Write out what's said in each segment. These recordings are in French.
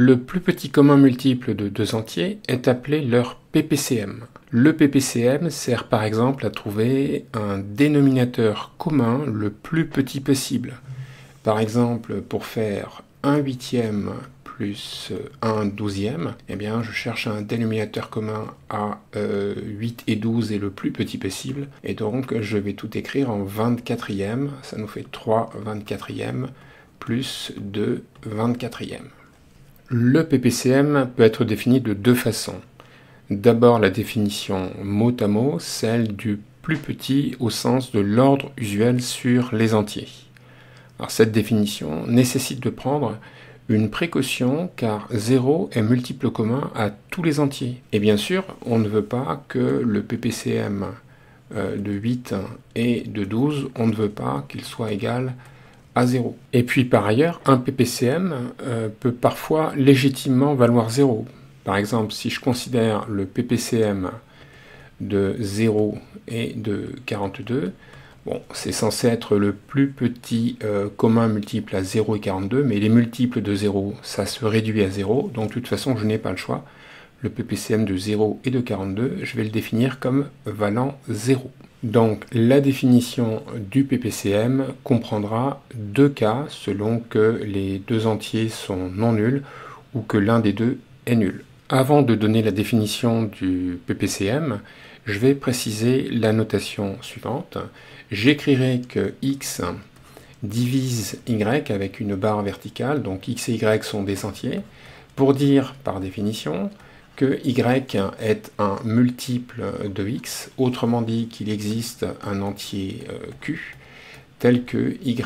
Le plus petit commun multiple de deux entiers est appelé leur PPCM. Le PPCM sert par exemple à trouver un dénominateur commun le plus petit possible. Par exemple, pour faire 1/8 plus 1/12, eh bien, je cherche un dénominateur commun à 8 et 12 est le plus petit possible. Et donc, je vais tout écrire en 24e. Ça nous fait 3/24e plus 2/24e. Le PPCM peut être défini de deux façons. D'abord la définition mot à mot, celle du plus petit au sens de l'ordre usuel sur les entiers. Alors cette définition nécessite de prendre une précaution car 0 est multiple commun à tous les entiers. Et bien sûr, on ne veut pas que le PPCM de 8 et de 12, on ne veut pas qu'il soit égal à 0. Et puis par ailleurs, un PPCM peut parfois légitimement valoir 0. Par exemple, si je considère le PPCM de 0 et de 42, bon, c'est censé être le plus petit commun multiple à 0 et 42, mais les multiples de 0, ça se réduit à 0, donc de toute façon, je n'ai pas le choix. Le PPCM de 0 et de 42, je vais le définir comme valant 0. Donc la définition du PPCM comprendra deux cas selon que les deux entiers sont non nuls ou que l'un des deux est nul. Avant de donner la définition du PPCM, je vais préciser la notation suivante. J'écrirai que x divise y avec une barre verticale, donc x et y sont des entiers, pour dire par définition que y est un multiple de x, autrement dit qu'il existe un entier q, tel que y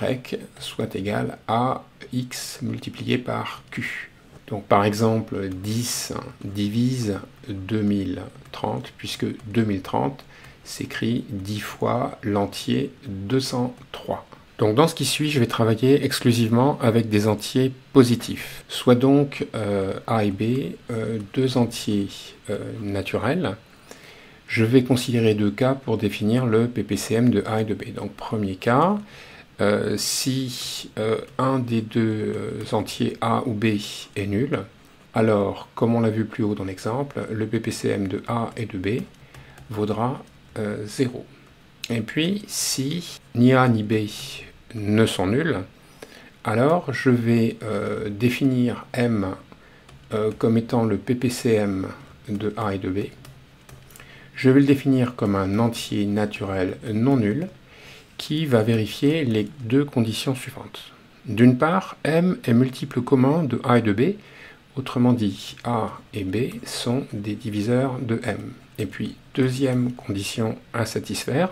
soit égal à x multiplié par q. Donc par exemple, 10 divise 2030, puisque 2030 s'écrit 10 fois l'entier 203. Donc dans ce qui suit, je vais travailler exclusivement avec des entiers positifs. Soit donc A et B, deux entiers naturels. Je vais considérer deux cas pour définir le PPCM de A et de B. Donc premier cas, si un des deux entiers A ou B est nul, alors, comme on l'a vu plus haut dans l'exemple, le PPCM de A et de B vaudra 0. Et puis, si ni A ni B ne sont nuls, alors je vais définir M comme étant le PPCM de A et de B. Je vais le définir comme un entier naturel non nul qui va vérifier les deux conditions suivantes. D'une part, M est multiple commun de A et de B, autrement dit, A et B sont des diviseurs de M. Et puis, deuxième condition à satisfaire,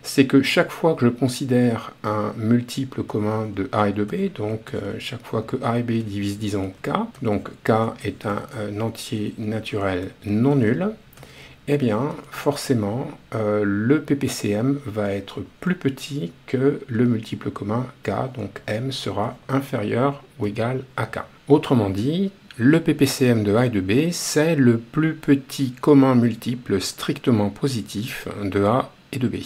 c'est que chaque fois que je considère un multiple commun de A et de B, donc chaque fois que A et B divisent, disons, K, donc K est un entier naturel non nul, eh bien, forcément, le PPCM va être plus petit que le multiple commun K, donc M sera inférieur ou égal à K. Autrement dit, le PPCM de A et de B, c'est le plus petit commun multiple strictement positif de A et de B.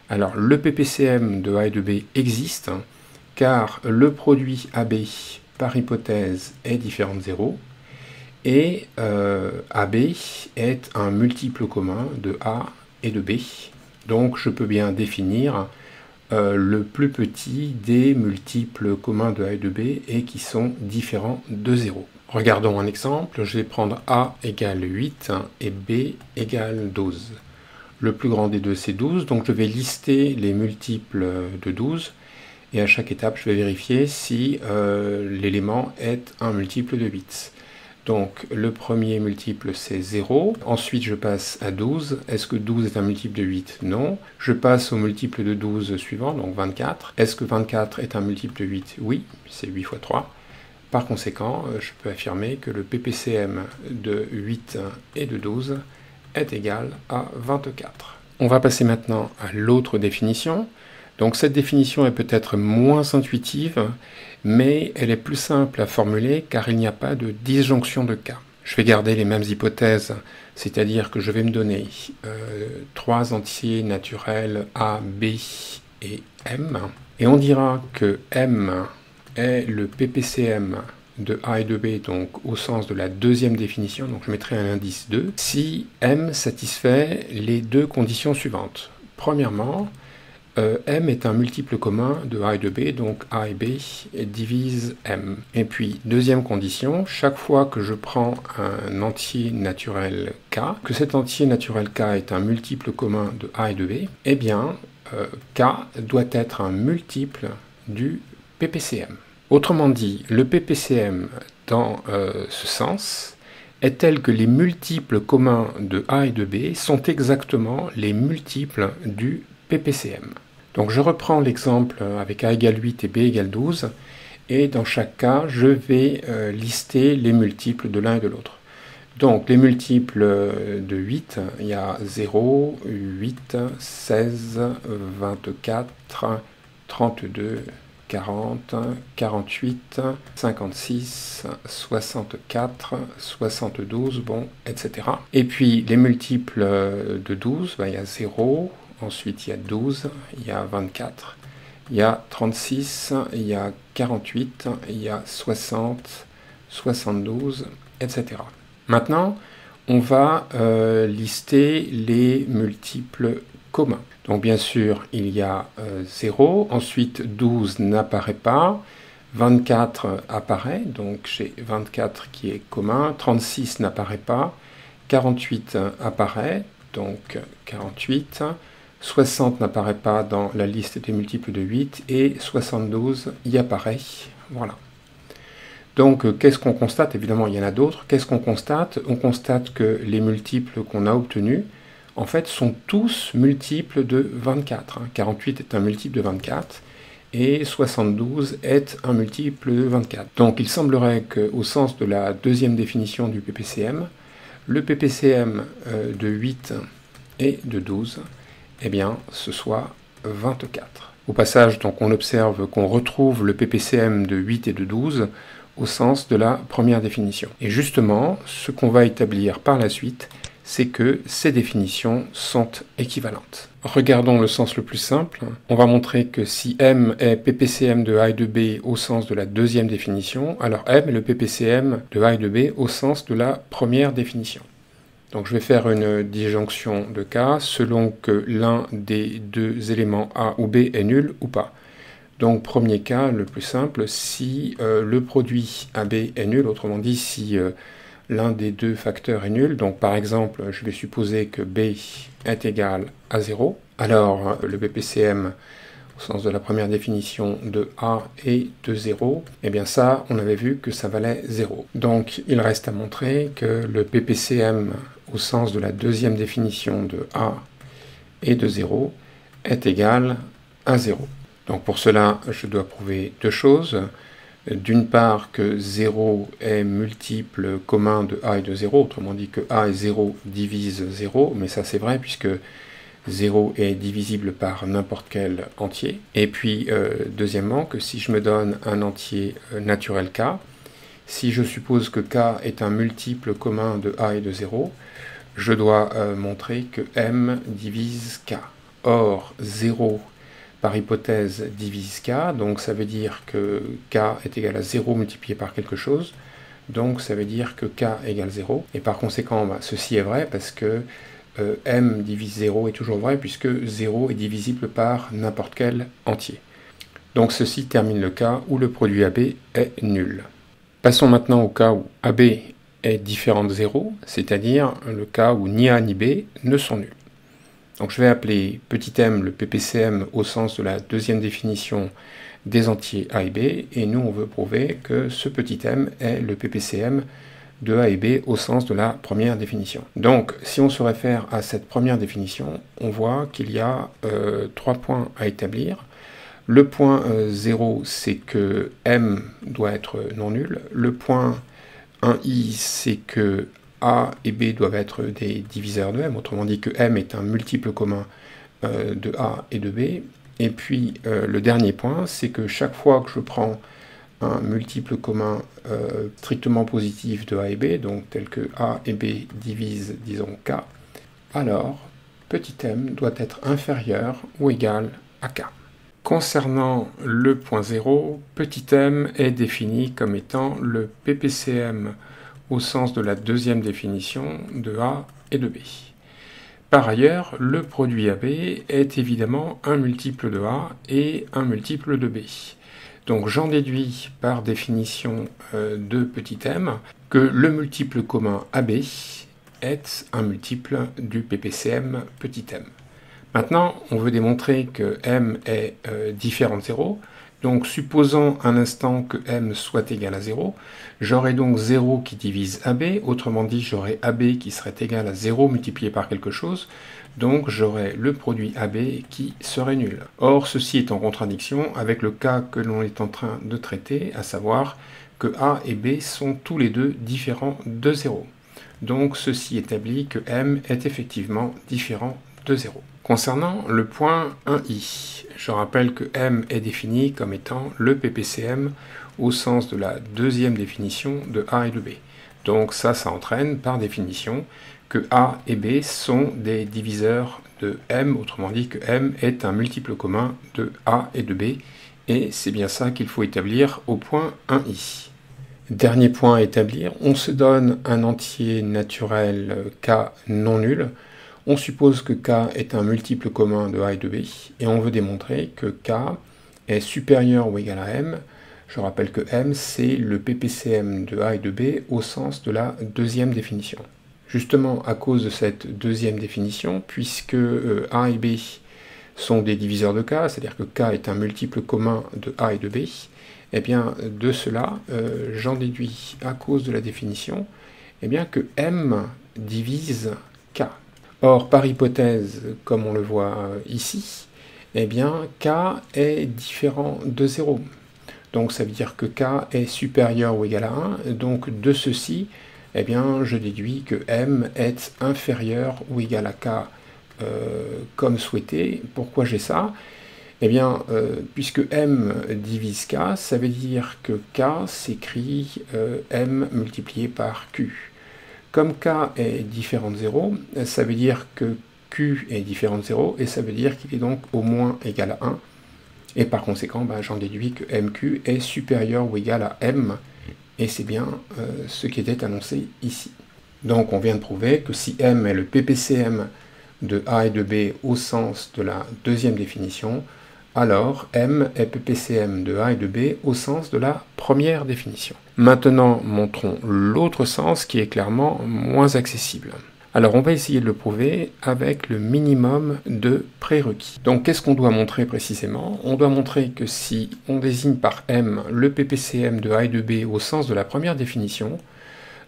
Alors, le PPCM de A et de B existe, car le produit AB, par hypothèse, est différent de 0, et AB est un multiple commun de A et de B. Donc, je peux bien définir le plus petit des multiples communs de A et de B et qui sont différents de 0. Regardons un exemple. Je vais prendre A égale 8 et B égale 12. Le plus grand des deux, c'est 12, donc je vais lister les multiples de 12, et à chaque étape, je vais vérifier si l'élément est un multiple de 8. Donc, le premier multiple, c'est 0. Ensuite, je passe à 12. Est-ce que 12 est un multiple de 8? Non. Je passe au multiple de 12 suivant, donc 24. Est-ce que 24 est un multiple de 8? Oui, c'est 8 fois 3. Par conséquent, je peux affirmer que le PPCM de 8 et de 12 est égal à 24. On va passer maintenant à l'autre définition. Donc cette définition est peut-être moins intuitive, mais elle est plus simple à formuler car il n'y a pas de disjonction de cas. Je vais garder les mêmes hypothèses, c'est-à-dire que je vais me donner trois entiers naturels A, B et M, et on dira que M est le PPCM de A et de B, donc au sens de la deuxième définition, donc je mettrai un indice 2, si M satisfait les deux conditions suivantes. Premièrement, M est un multiple commun de A et de B, donc A et B divisent M. Et puis, deuxième condition, chaque fois que je prends un entier naturel K, que cet entier naturel K est un multiple commun de A et de B, eh bien, K doit être un multiple du PPCM. Autrement dit, le PPCM dans ce sens est tel que les multiples communs de A et de B sont exactement les multiples du PPCM. Donc je reprends l'exemple avec A égale 8 et B égale 12, et dans chaque cas, je vais lister les multiples de l'un et de l'autre. Donc les multiples de 8, il y a 0, 8, 16, 24, 32, 40, 48, 56, 64, 72, bon, etc. Et puis les multiples de 12, il y a 0, ensuite il y a 12, il y a 24, il y a 36, il y a 48, il y a 60, 72, etc. Maintenant, on va lister les multiples communs. Donc bien sûr, il y a 0, ensuite 12 n'apparaît pas, 24 apparaît, donc j'ai 24 qui est commun, 36 n'apparaît pas, 48 apparaît, donc 48, 60 n'apparaît pas dans la liste des multiples de 8, et 72 y apparaît, voilà. Donc, qu'est-ce qu'on constate? Évidemment, il y en a d'autres. Qu'est-ce qu'on constate? On constate que les multiples qu'on a obtenus, en fait, sont tous multiples de 24. 48 est un multiple de 24, et 72 est un multiple de 24. Donc, il semblerait qu'au sens de la deuxième définition du PPCM, le PPCM de 8 et de 12, eh bien, ce soit 24. Au passage, donc, on observe qu'on retrouve le PPCM de 8 et de 12 au sens de la première définition. Et justement, ce qu'on va établir par la suite, c'est que ces définitions sont équivalentes. Regardons le sens le plus simple. On va montrer que si M est PPCM de A et de B au sens de la deuxième définition, alors M est le PPCM de A et de B au sens de la première définition. Donc je vais faire une disjonction de cas selon que l'un des deux éléments A ou B est nul ou pas. Donc premier cas, le plus simple, si le produit AB est nul, autrement dit si l'un des deux facteurs est nul, donc par exemple je vais supposer que B est égal à 0, alors le PPCM au sens de la première définition de A est de 0, et bien ça on avait vu que ça valait 0. Donc il reste à montrer que le PPCM au sens de la deuxième définition de A est de 0 est égal à 0. Donc pour cela, je dois prouver deux choses. D'une part, que 0 est multiple commun de A et de 0, autrement dit que A et 0 divisent 0, mais ça c'est vrai puisque 0 est divisible par n'importe quel entier. Et puis, deuxièmement, que si je me donne un entier naturel K, si je suppose que K est un multiple commun de A et de 0, je dois montrer que M divise K. Or, 0 par hypothèse divise K, donc ça veut dire que K est égal à 0 multiplié par quelque chose, donc ça veut dire que K égale 0, et par conséquent, ceci est vrai parce que M divise 0 est toujours vrai puisque 0 est divisible par n'importe quel entier. Donc ceci termine le cas où le produit AB est nul. Passons maintenant au cas où AB est différent de 0, c'est-à-dire le cas où ni A ni B ne sont nuls. Donc je vais appeler petit m le PPCM au sens de la deuxième définition des entiers A et B, et nous on veut prouver que ce petit m est le PPCM de A et B au sens de la première définition. Donc si on se réfère à cette première définition, on voit qu'il y a 3 points à établir. Le point 0, c'est que m doit être non nul. Le point 1i, c'est que A et B doivent être des diviseurs de M, autrement dit que M est un multiple commun de A et de B. Et puis le dernier point, c'est que chaque fois que je prends un multiple commun strictement positif de A et B, donc tel que A et B divisent, disons, K, alors petit m doit être inférieur ou égal à K. Concernant le point 0, petit m est défini comme étant le PPCM au sens de la deuxième définition de A et de B. Par ailleurs, le produit AB est évidemment un multiple de A et un multiple de B. Donc j'en déduis par définition de petit m que le multiple commun AB est un multiple du PPCM petit m. Maintenant, on veut démontrer que m est différent de 0. Donc, supposons un instant que m soit égal à 0, j'aurai donc 0 qui divise AB, autrement dit, j'aurai AB qui serait égal à 0 multiplié par quelque chose, donc j'aurai le produit AB qui serait nul. Or, ceci est en contradiction avec le cas que l'on est en train de traiter, à savoir que A et B sont tous les deux différents de 0. Donc, ceci établit que m est effectivement différent de 0. Concernant le point 1i, je rappelle que m est défini comme étant le PPCM au sens de la deuxième définition de A et de B. Donc ça entraîne par définition que A et B sont des diviseurs de m, autrement dit que m est un multiple commun de A et de B, et c'est bien ça qu'il faut établir au point 1i. Dernier point à établir, on se donne un entier naturel k non nul. On suppose que k est un multiple commun de A et de B, et on veut démontrer que k est supérieur ou égal à m. Je rappelle que m, c'est le PPCM de A et de B au sens de la deuxième définition. Justement, à cause de cette deuxième définition, puisque A et B sont des diviseurs de k, c'est-à-dire que k est un multiple commun de A et de B, eh bien, de cela, j'en déduis, à cause de la définition, eh bien, que m divise k. Or, par hypothèse, comme on le voit ici, eh bien, k est différent de 0. Donc, ça veut dire que k est supérieur ou égal à 1. Donc, de ceci, eh bien, je déduis que m est inférieur ou égal à k comme souhaité. Pourquoi j'ai ça? Eh bien, puisque m divise k, ça veut dire que k s'écrit m multiplié par q. Comme k est différent de 0, ça veut dire que q est différent de 0, et ça veut dire qu'il est donc au moins égal à 1. Et par conséquent, j'en déduis que mq est supérieur ou égal à m, et c'est bien ce qui était annoncé ici. Donc on vient de prouver que si m est le PPCM de A et de B au sens de la deuxième définition, alors m est PPCM de A et de B au sens de la première définition. Maintenant, montrons l'autre sens qui est clairement moins accessible. Alors, on va essayer de le prouver avec le minimum de prérequis. Donc, qu'est-ce qu'on doit montrer précisément? On doit montrer que si on désigne par m le PPCM de A et de B au sens de la première définition,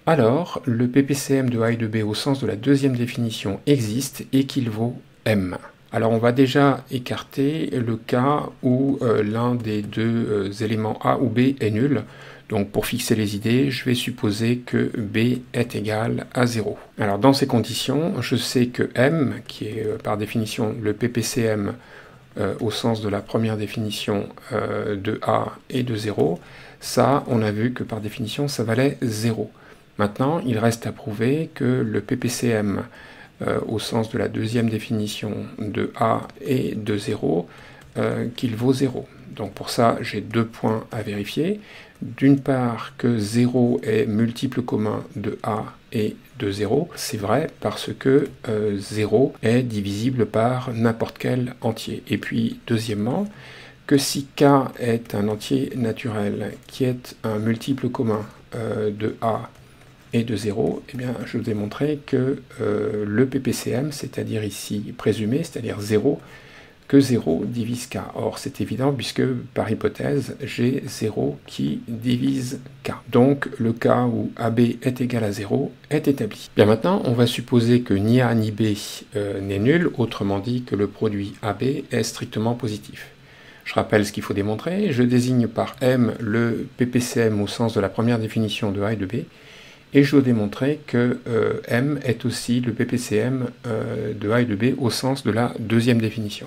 alors le PPCM de A et de B au sens de la deuxième définition existe et qu'il vaut m. Alors on va déjà écarter le cas où l'un des deux éléments A ou B est nul. Donc pour fixer les idées, je vais supposer que B est égal à 0. Alors dans ces conditions, je sais que M, qui est par définition le PPCM au sens de la première définition de A et de 0, ça on a vu que par définition ça valait 0. Maintenant il reste à prouver que le PPCM au sens de la deuxième définition de A et de 0, qu'il vaut 0. Donc pour ça, j'ai deux points à vérifier. D'une part, que 0 est multiple commun de A et de 0. C'est vrai parce que 0 est divisible par n'importe quel entier. Et puis, deuxièmement, que si K est un entier naturel qui est un multiple commun de A et de 0, eh bien, je vais montrer que le PPCM, c'est-à-dire ici présumé, c'est-à-dire 0, que 0 divise k. Or, c'est évident puisque, par hypothèse, j'ai 0 qui divise k. Donc, le cas où AB est égal à 0 est établi. Bien maintenant, on va supposer que ni A ni B n'est nul, autrement dit que le produit AB est strictement positif. Je rappelle ce qu'il faut démontrer. Je désigne par M le PPCM au sens de la première définition de A et de B, et je dois démontrer que M est aussi le PPCM de A et de B au sens de la deuxième définition.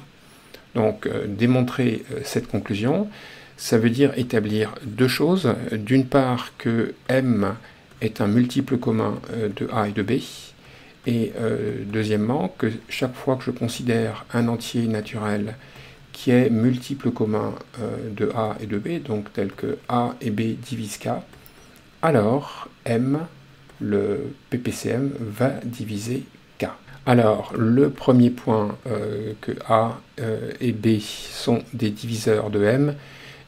Donc, démontrer cette conclusion, ça veut dire établir deux choses. D'une part, que M est un multiple commun de A et de B, et deuxièmement, que chaque fois que je considère un entier naturel qui est multiple commun de A et de B, donc tel que A et B divisent K, alors M, le PPCM, va diviser K. Alors, le premier point que A et B sont des diviseurs de M,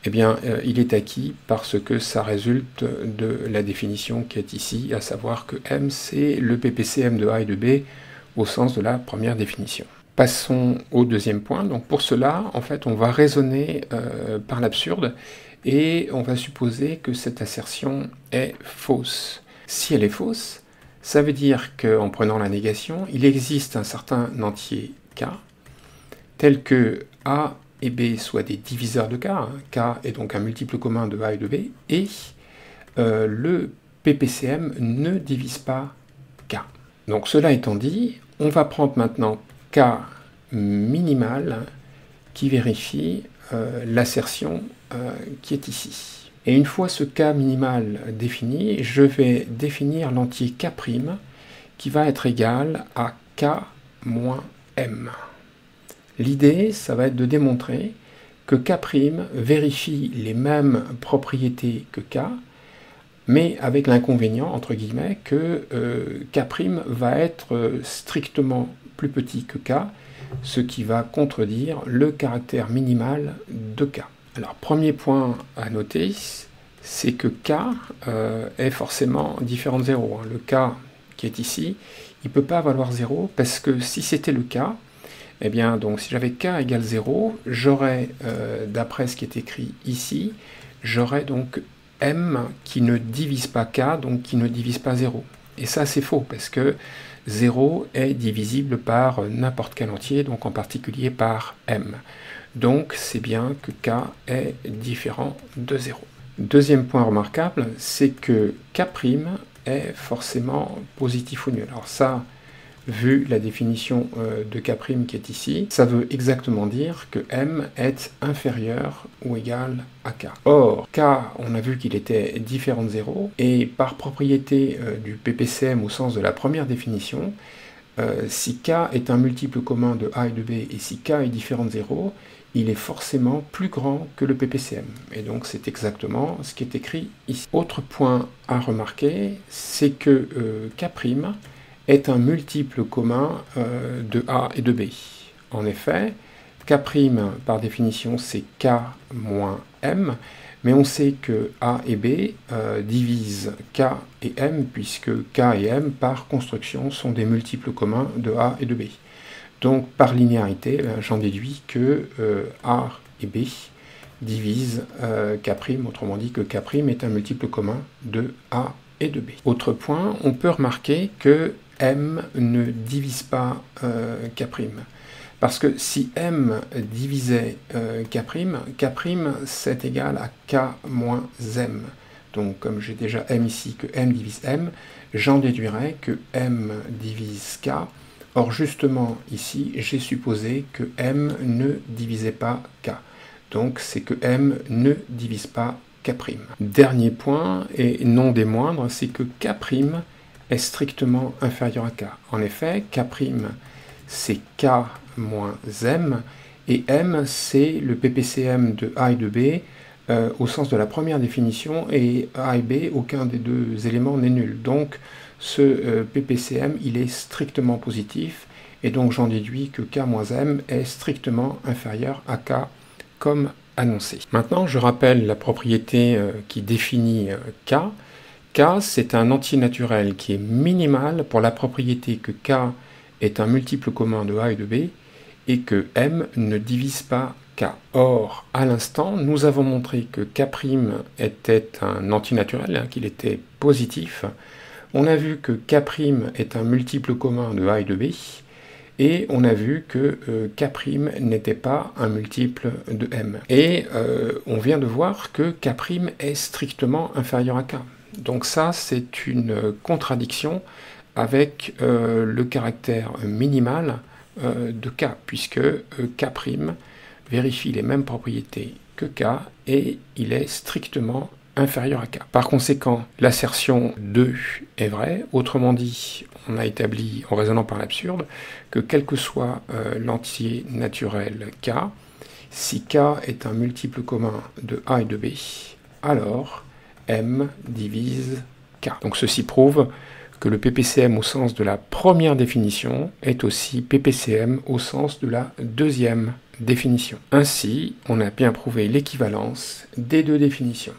eh bien, il est acquis parce que ça résulte de la définition qui est ici, à savoir que M, c'est le PPCM de A et de B au sens de la première définition. Passons au deuxième point. Donc pour cela, en fait, on va raisonner par l'absurde et on va supposer que cette assertion est fausse. Si elle est fausse, ça veut dire qu'en prenant la négation, il existe un certain entier K, tel que A et B soient des diviseurs de K, hein. K est donc un multiple commun de A et de B, et le PPCM ne divise pas K. Donc cela étant dit, on va prendre maintenant K minimal qui vérifie l'assertion qui est ici. Et une fois ce K minimal défini, je vais définir l'entier K' qui va être égal à K moins M. L'idée, ça va être de démontrer que K' vérifie les mêmes propriétés que K, mais avec l'inconvénient, entre guillemets, que K' va être strictement plus petit que K, ce qui va contredire le caractère minimal de K. Alors, premier point à noter, c'est que K est forcément différent de 0. Le K qui est ici, il ne peut pas valoir 0, parce que si c'était le cas, eh bien, donc, si j'avais K égale 0, j'aurais, d'après ce qui est écrit ici, j'aurais donc M qui ne divise pas K, donc qui ne divise pas 0. Et ça, c'est faux, parce que 0 est divisible par n'importe quel entier, donc en particulier par M. Donc, c'est bien que K est différent de 0. Deuxième point remarquable, c'est que K' est forcément positif ou nul. Alors ça, vu la définition de K' qui est ici, ça veut exactement dire que M est inférieur ou égal à K. Or, K, on a vu qu'il était différent de 0, et par propriété du PPCM au sens de la première définition, si K est un multiple commun de A et de B, et si K est différent de 0, il est forcément plus grand que le PPCM. Et donc c'est exactement ce qui est écrit ici. Autre point à remarquer, c'est que K' est un multiple commun de A et de B. En effet, K' par définition c'est K moins M, mais on sait que A et B divisent K et M, puisque K et M par construction sont des multiples communs de A et de B. Donc par linéarité, j'en déduis que A et B divisent K', autrement dit que K' est un multiple commun de A et de B. Autre point, on peut remarquer que M ne divise pas K'. Parce que si M divisait K', c'est égal à K moins M. Donc comme j'ai déjà M ici, que M divise M, j'en déduirais que M divise K. Or justement ici, j'ai supposé que M ne divisait pas K. Donc c'est que M ne divise pas K'. Dernier point, et non des moindres, c'est que K' est strictement inférieur à K. En effet, K' c'est K moins M, et M c'est le PPCM de A et de B au sens de la première définition, et A et B, aucun des deux éléments n'est nul. Donc ce PPCM, il est strictement positif, et donc j'en déduis que K moins M est strictement inférieur à K, comme annoncé. Maintenant, je rappelle la propriété qui définit K. K, c'est un entier naturel qui est minimal pour la propriété que K est un multiple commun de A et de B, et que M ne divise pas K. Or, à l'instant, nous avons montré que K' était un antinaturel, hein, qu'il était positif. On a vu que K' est un multiple commun de A et de B, et on a vu que K' n'était pas un multiple de M. Et on vient de voir que K' est strictement inférieur à K. Donc ça, c'est une contradiction avec le caractère minimal de K, puisque K' vérifie les mêmes propriétés que K, et il est strictement inférieur à K. Par conséquent, l'assertion 2 est vraie. Autrement dit, on a établi, en raisonnant par l'absurde, que quel que soit l'entier naturel K, Si K est un multiple commun de A et de B, alors M divise K. Donc ceci prouve que le PPCM au sens de la première définition est aussi PPCM au sens de la deuxième définition. Ainsi, on a bien prouvé l'équivalence des deux définitions.